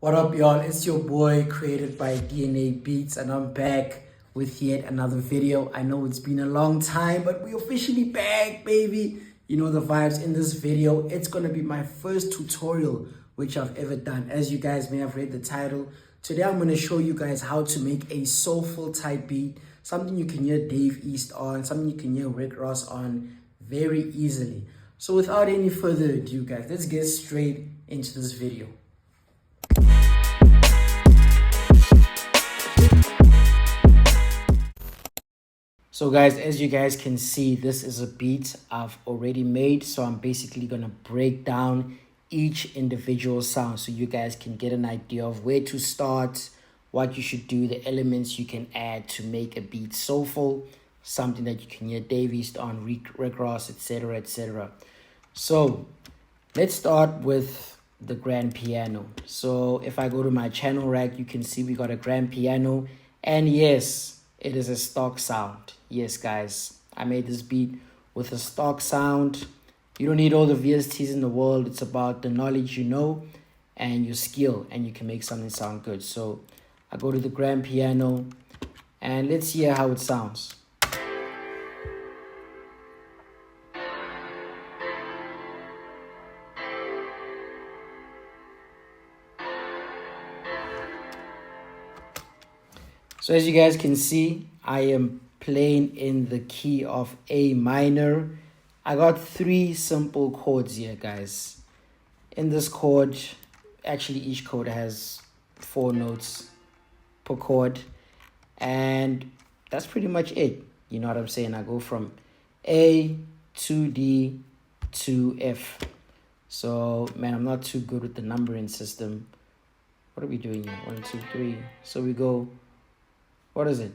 What up, y'all? It's your boy, created by DNA Beats, and I'm back with yet another video. I know it's been a long time, but we officially back, baby. You know the vibes in this video. It's gonna be my first tutorial which I've ever done. As you guys may have read the title, today I'm gonna show you guys how to make a soulful type beat, something you can hear Dave East on, something you can hear Rick Ross on very easily. So without any further ado, guys, let's get straight into this video. So guys, as you guys can see, this is a beat I've already made. So I'm basically going to break down each individual sound so you guys can get an idea of where to start, what you should do, the elements you can add to make a beat soulful, something that you can hear Dave East on, Rick Ross, etc, etc. So let's start with the grand piano. So if I go to my channel rack, you can see we got a grand piano, and yes, it is a stock sound. Yes, guys, I made this beat with a stock sound. You don't need all the VSTs in the world. It's about the knowledge you know and your skill, and you can make something sound good. So I go to the grand piano, and let's hear how it sounds. So as you guys can see, I am playing in the key of A minor. I got 3 simple chords here, guys. In this chord, actually each chord has 4 notes per chord, and that's pretty much it. You know what I'm saying? I go from A to D to F. So man, I'm not too good with the numbering system. What are we doing here? 1, 2, 3. So we go, what is it?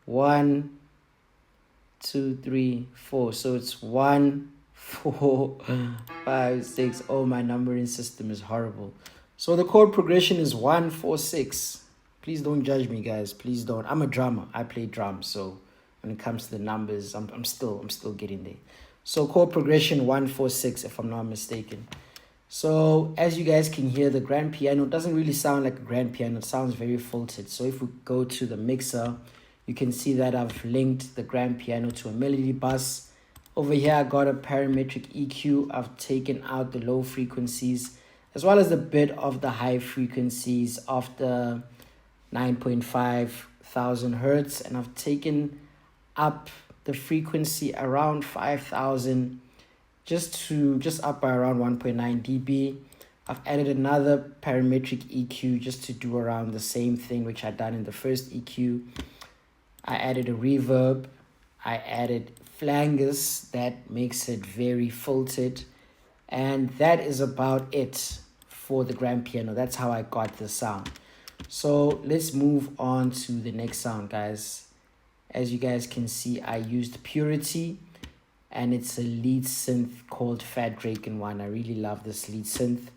1, 2, 3, 4. So it's 1, 4, 5, 6. Oh, my numbering system is horrible. So the chord progression is 1, 4, 6. Please don't judge me, guys. Please don't. I'm a drummer. I play drums. So when it comes to the numbers, I'm still getting there. So chord progression 1, 4, 6, if I'm not mistaken. So as you guys can hear, the grand piano doesn't really sound like a grand piano. It sounds very filtered. So if we go to the mixer, you can see that I've linked the grand piano to a melody bus. Over here, I got a parametric EQ. I've taken out the low frequencies as well as a bit of the high frequencies of the 9.5 thousand hertz. And I've taken up the frequency around 5,000 just up by around 1.9 dB. I've added another parametric EQ just to do around the same thing which I done in the first EQ. I added a reverb. I added flangers that makes it very filtered. And that is about it for the grand piano. That's how I got the sound. So let's move on to the next sound, guys. As you guys can see, I used Purity, and it's a lead synth called Fat Drake in One. I really love this lead synth.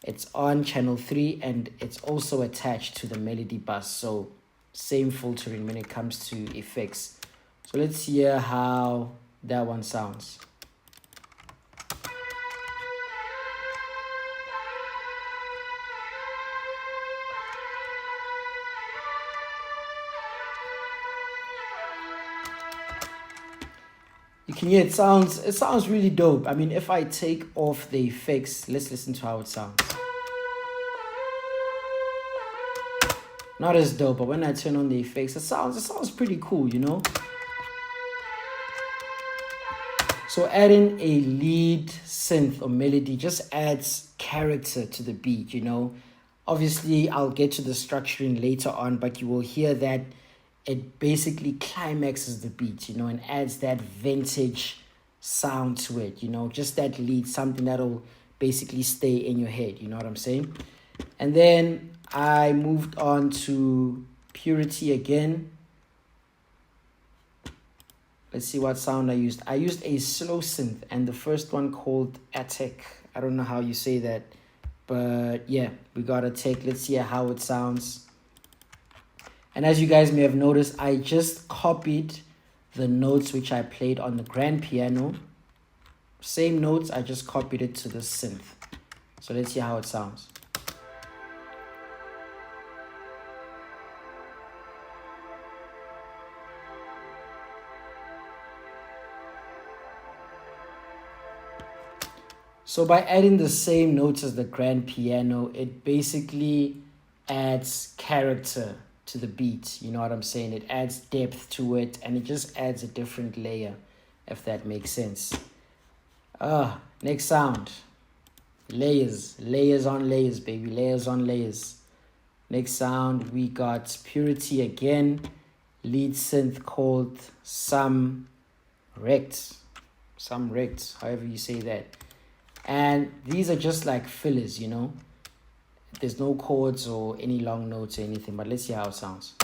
It's on channel 3, and it's also attached to the melody bus. So same filtering when it comes to effects. So let's hear how that one sounds. You can hear it sounds really dope. I mean, if I take off the effects, let's listen to how it sounds. Not as dope, but when I turn on the effects, it sounds pretty cool, you know? So adding a lead synth or melody just adds character to the beat, you know? Obviously, I'll get to the structuring later on, but you will hear that it basically climaxes the beat, you know, and adds that vintage sound to it, you know? Just that lead, something that'll basically stay in your head, you know what I'm saying? And then I moved on to Purity again. Let's see what sound I used. I used a slow synth, and the first one called Attack. I don't know how you say that, but yeah, we got Attack. Let's see how it sounds. And as you guys may have noticed, I just copied the notes which I played on the grand piano. Same notes, I just copied it to the synth. So let's see how it sounds. So by adding the same notes as the grand piano, it basically adds character to the beat. You know what I'm saying? It adds depth to it, and it just adds a different layer, if that makes sense. Next sound. Layers. Layers on layers, baby. Layers on layers. Next sound, we got Purity again. Lead synth called Some Wrecked, however you say that. And these are just like fillers, you know. There's no chords or any long notes or anything, but let's see how it sounds.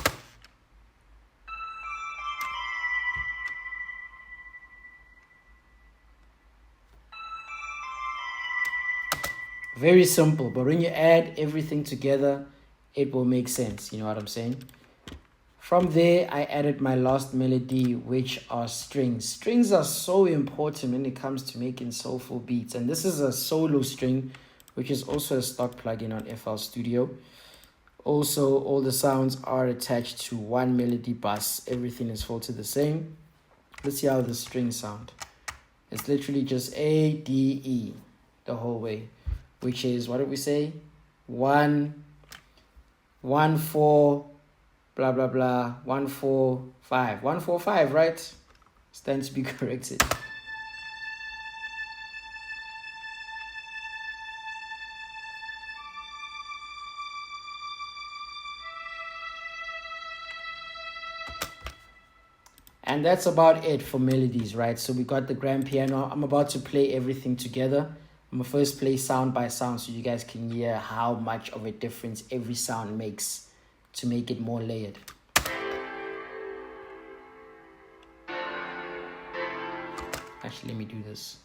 Very simple, but when you add everything together, it will make sense. You know what I'm saying? From there, I added my last melody, which are strings. Strings are so important when it comes to making soulful beats. And this is a solo string, which is also a stock plugin on FL Studio. Also, all the sounds are attached to one melody bus. Everything is filtered the same. Let's see how the strings sound. It's literally just A, D, E the whole way, which is, what did we say? 1, 1, 4, blah, blah, blah, 1, 4, 5. 1, 4, 5, right? Stands to be corrected. And that's about it for melodies, right? So we got the grand piano. I'm about to play everything together. I'm going to first play sound by sound so you guys can hear how much of a difference every sound makes to make it more layered. Actually, let me do this.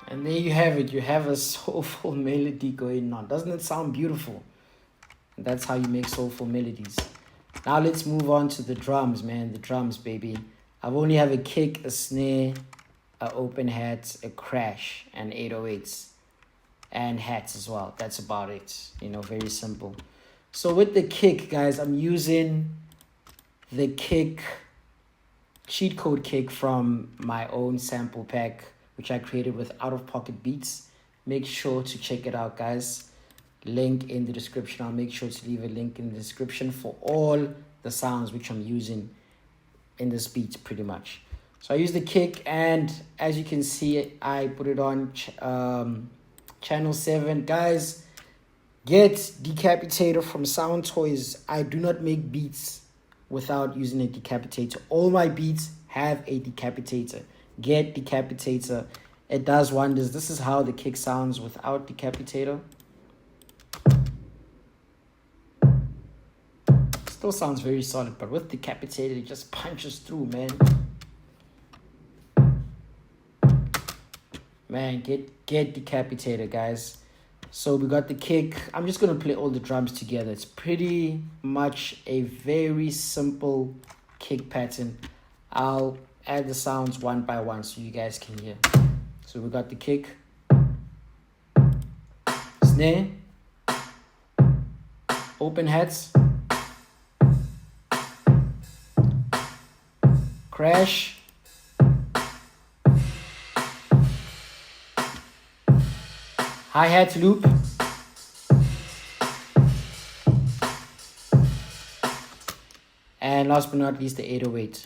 And there you have it. You have a soulful melody going on. Doesn't it sound beautiful? And that's how you make soulful melodies. Now let's move on to the drums, man. The drums, baby. I only have a kick, a snare, an open hat, a crash, and 808s. And hats as well. That's about it. You know, very simple. So with the kick, guys, I'm using the kick, cheat code kick from my own sample pack, which I created with Out of Pocket Beats. Make sure to check it out, guys. Link in the description. I'll make sure to leave a link in the description for all the sounds which I'm using in this beat, pretty much. So I use the kick, and as you can see, I put it on channel 7. Guys, get Decapitator from Sound Toys. I do not make beats without using a decapitator. All my beats have a decapitator. Get Decapitator. It does wonders. This is how the kick sounds without Decapitator. Still sounds very solid, but with Decapitator, it just punches through, man. Man, get Decapitator, guys. So we got the kick. I'm just going to play all the drums together. It's pretty much a very simple kick pattern. I'll add the sounds one by one so you guys can hear. So we got the kick, snare, open hats, crash, hi-hat loop, and last but not least the 808.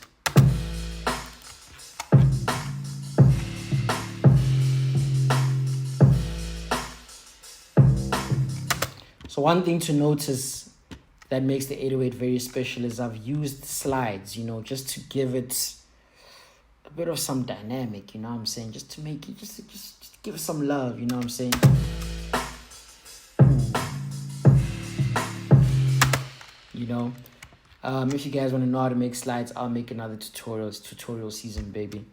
So one thing to notice that makes the 808 very special is I've used slides, you know, just to give it a bit of some dynamic, you know what I'm saying? Just to make it, just give it some love, you know what I'm saying? You know, if you guys want to know how to make slides, I'll make another tutorial season, baby.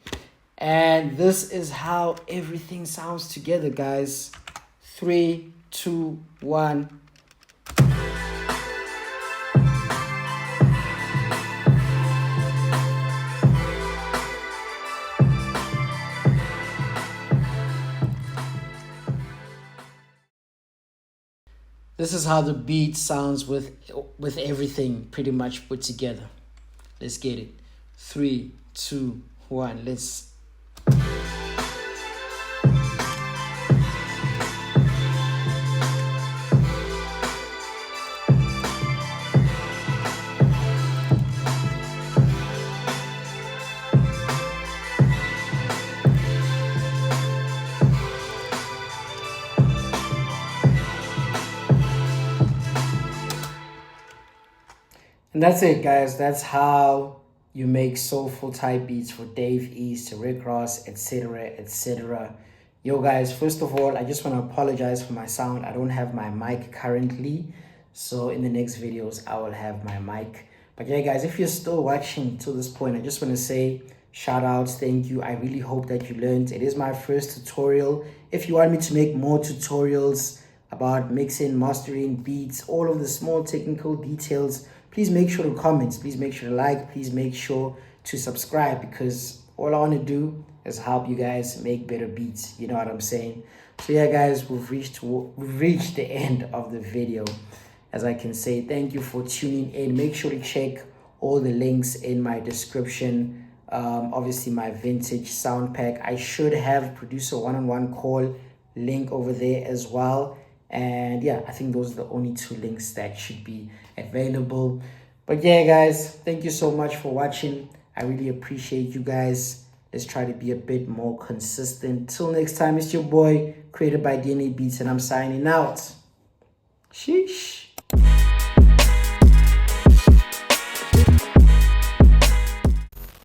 And this is how everything sounds together, guys. 3, 2, 1. This is how the beat sounds with everything pretty much put together. Let's get it. 3, 2, 1. Let's. And that's it, guys. That's how you make soulful type beats for Dave East, Rick Ross, etc., etc. Yo, guys, first of all, I just want to apologize for my sound. I don't have my mic currently. So in the next videos, I will have my mic. But yeah, guys, if you're still watching to this point, I just want to say shout outs, thank you. I really hope that you learned. It is my first tutorial. If you want me to make more tutorials about mixing, mastering, beats, all of the small technical details, please make sure to comment, please make sure to like, please make sure to subscribe, because all I want to do is help you guys make better beats. You know what I'm saying? So yeah, guys, we've reached the end of the video. As I can say, thank you for tuning in. Make sure to check all the links in my description. Obviously my vintage sound pack. I should have producer one-on-one call link over there as well. And yeah, I think those are the only 2 links that should be available. But yeah, guys, thank you so much for watching. I really appreciate you guys. Let's try to be a bit more consistent. Till next time, it's your boy, created by DNA Beats, and I'm signing out. Sheesh.